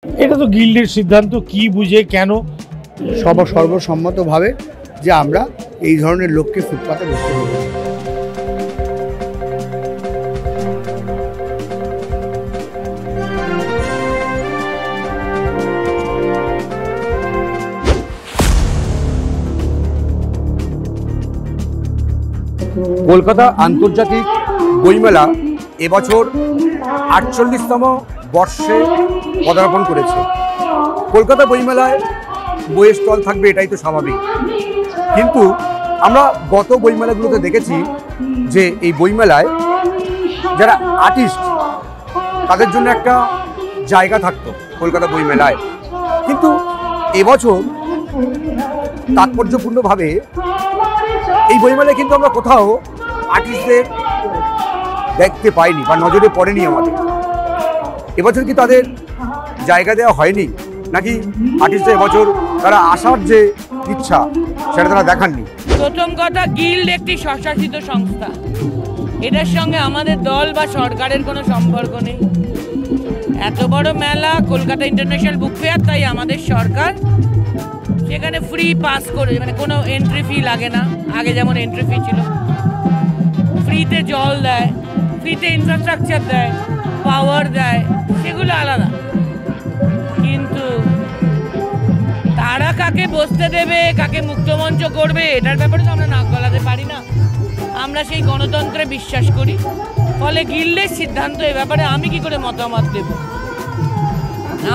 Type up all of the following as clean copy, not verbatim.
এটা তো গিল্ডের সিদ্ধান্ত, কি বুঝে কেন সর্বসম্মতভাবে যে আমরা এই ধরনের লোককে ফুটপাতে বসতে দেব। কলকাতা আন্তর্জাতিক বইমেলা এবছর ৪৮তম বর্ষে পদার্পণ করেছে। কলকাতা বইমেলায় বইয়ের স্টল থাকবে, এটাই তো স্বাভাবিক, কিন্তু আমরা গত বইমেলাগুলোতে দেখেছি যে এই বইমেলায় যারা আর্টিস্ট তাদের জন্য একটা জায়গা থাকতো কলকাতা বইমেলায়, কিন্তু এবছর তাৎপর্যপূর্ণভাবে এই বইমেলায় কিন্তু আমরা কোথাও আর্টিস্টদের দেখতে পাইনি বা নজরে পড়েনি আমাদের। এবছর কি তাদের জায়গা দেওয়া হয়নি, নাকি আর্টিস্টদের এবছর তারা আসার যে ইচ্ছা সেটা তারা দেখাননি? প্রথম কথা, গিল্ড একটি স্বশাসিত সংস্থা, এটার সঙ্গে আমাদের দল বা সরকারের কোনো সম্পর্ক নেই। এত বড় মেলা কলকাতা ইন্টারন্যাশনাল বুক ফেয়ার, তাই আমাদের সরকার সেখানে ফ্রি পাস করে, মানে কোনো এন্ট্রি ফি লাগে না। আগে যেমন এন্ট্রি ফি ছিল, ফ্রিতে জল দেয়, ফ্রিতে ইনফ্রাস্ট্রাকচার দেয়, পাওয়ার দেয়, সেগুলো আলাদা। কিন্তু তারা কাকে বসতে দেবে, কাকে মুক্তমঞ্চ করবে, এটার ব্যাপারে তো আমরা নাক গলাতে পারি না। আমরা সেই গণতন্ত্রে বিশ্বাস করি, ফলে গিল্ডের সিদ্ধান্ত এ ব্যাপারে আমি কি করে মতামত দেব?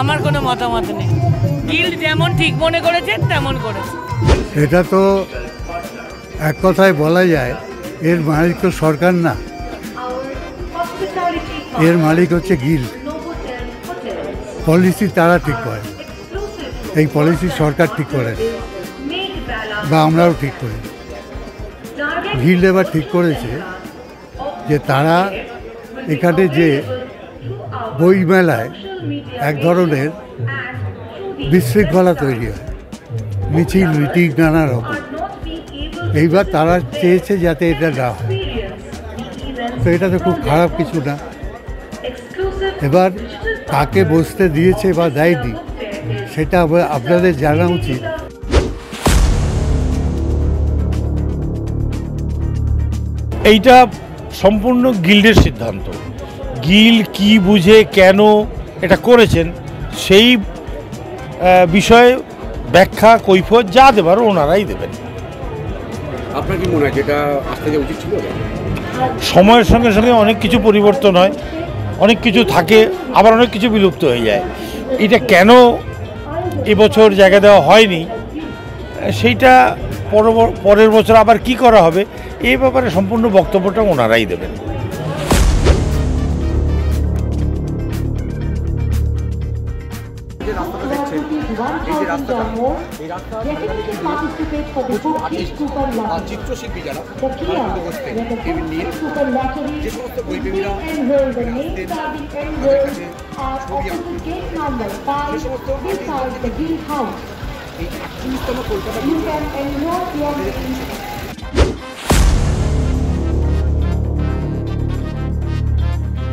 আমার কোনো মতামত নেই। গিল্ড যেমন ঠিক মনে করেছে তেমন করেছে। এটা তো এক কথায় বলা যায়, এর মালিক তো সরকার না, এর মালিক হচ্ছে গিল্ড। পলিসি তারা ঠিক করে, এই পলিসি সরকার ঠিক করে বা আমরাও ঠিক করি। গিল্ড এবার ঠিক করেছে যে তারা এখানে যে বই মেলায় এক ধরনের বিশৃঙ্খলা তৈরি হয়, মিছিল মিটিং নানা রকম, এইবার তারা চেয়েছে যাতে এটা না হয়। তো এটা তো খুব খারাপ কিছু না। এবার কাকে বসতে দিয়েছে বা দেয়নি সেটা আপনাদের জানা উচিত। এইটা সম্পূর্ণ গিল্ডের সিদ্ধান্ত। গিল্ড কি বুঝে কেন এটা করেছেন সেই বিষয়ে ব্যাখ্যা কৈফিয়ত যা দেবার ওনারাই দেবেন। আপনার কি মনে হয় যেটা আসতে যে উচিত ছিল? সময়ের সঙ্গে সঙ্গে অনেক কিছু পরিবর্তন হয়, অনেক কিছু থাকে, আবার অনেক কিছু বিলুপ্ত হয়ে যায়। এটা কেন এবছর জায়গা দেওয়া হয়নি সেইটা পরের বছর আবার কি করা হবে, এই ব্যাপারে সম্পূর্ণ বক্তব্যটা ওনারাই দেবেন। চিত্রশিল্পী যারা টেবিল নিয়ে যে সমস্ত বইপ্রেমীরা তাদের কাছে ছবি আঁকতে, সে সমস্ত এই 38তম কলকাতা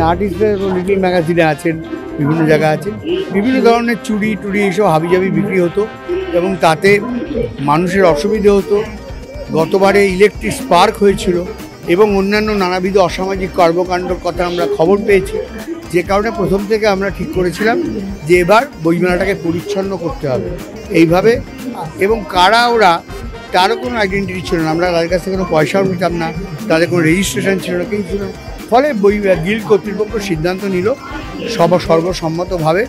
আর্টিস্টরা লিটিল ম্যাগাজিনে আছেন, বিভিন্ন জায়গায় আছেন, বিভিন্ন ধরনের চুড়ি টুড়ি এইসব হাবিজাবি বিক্রি হতো এবং তাতে মানুষের অসুবিধে হতো। গতবারে ইলেকট্রিক স্পার্ক হয়েছিল এবং অন্যান্য নানাবিধ অসামাজিক কর্মকাণ্ডর কথা আমরা খবর পেয়েছি, যে কারণে প্রথম থেকে আমরা ঠিক করেছিলাম যে এবার বইমেলাটাকে পরিচ্ছন্ন করতে হবে এইভাবে। এবং কারা ওরা তারও কোনো আইডেন্টিটি ছিল না, আমরা তাদের কাছ থেকে কোনো পয়সাও নিতাম না, তাদের কোনো রেজিস্ট্রেশন ছিল না, কিছু ছিল না। ফলে গিল্ড কর্তৃপক্ষ সিদ্ধান্ত নিল সর্বসম্মতভাবে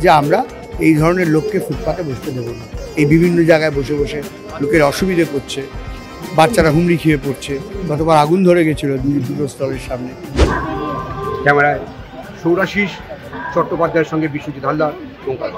যে আমরা এই ধরনের লোককে ফুটপাতে বসতে দেবো না। এই বিভিন্ন জায়গায় বসে বসে লোকের অসুবিধে করছে, বাচ্চারা হুমড়ি খেয়ে পড়ছে, গতবার আগুন ধরে গেছিলো দুটো স্থলের সামনে। ক্যামেরায় সৌরাশিস চট্টোপাধ্যায়ের সঙ্গে বিশ্বজিৎ হালদার, ওঙ্কার।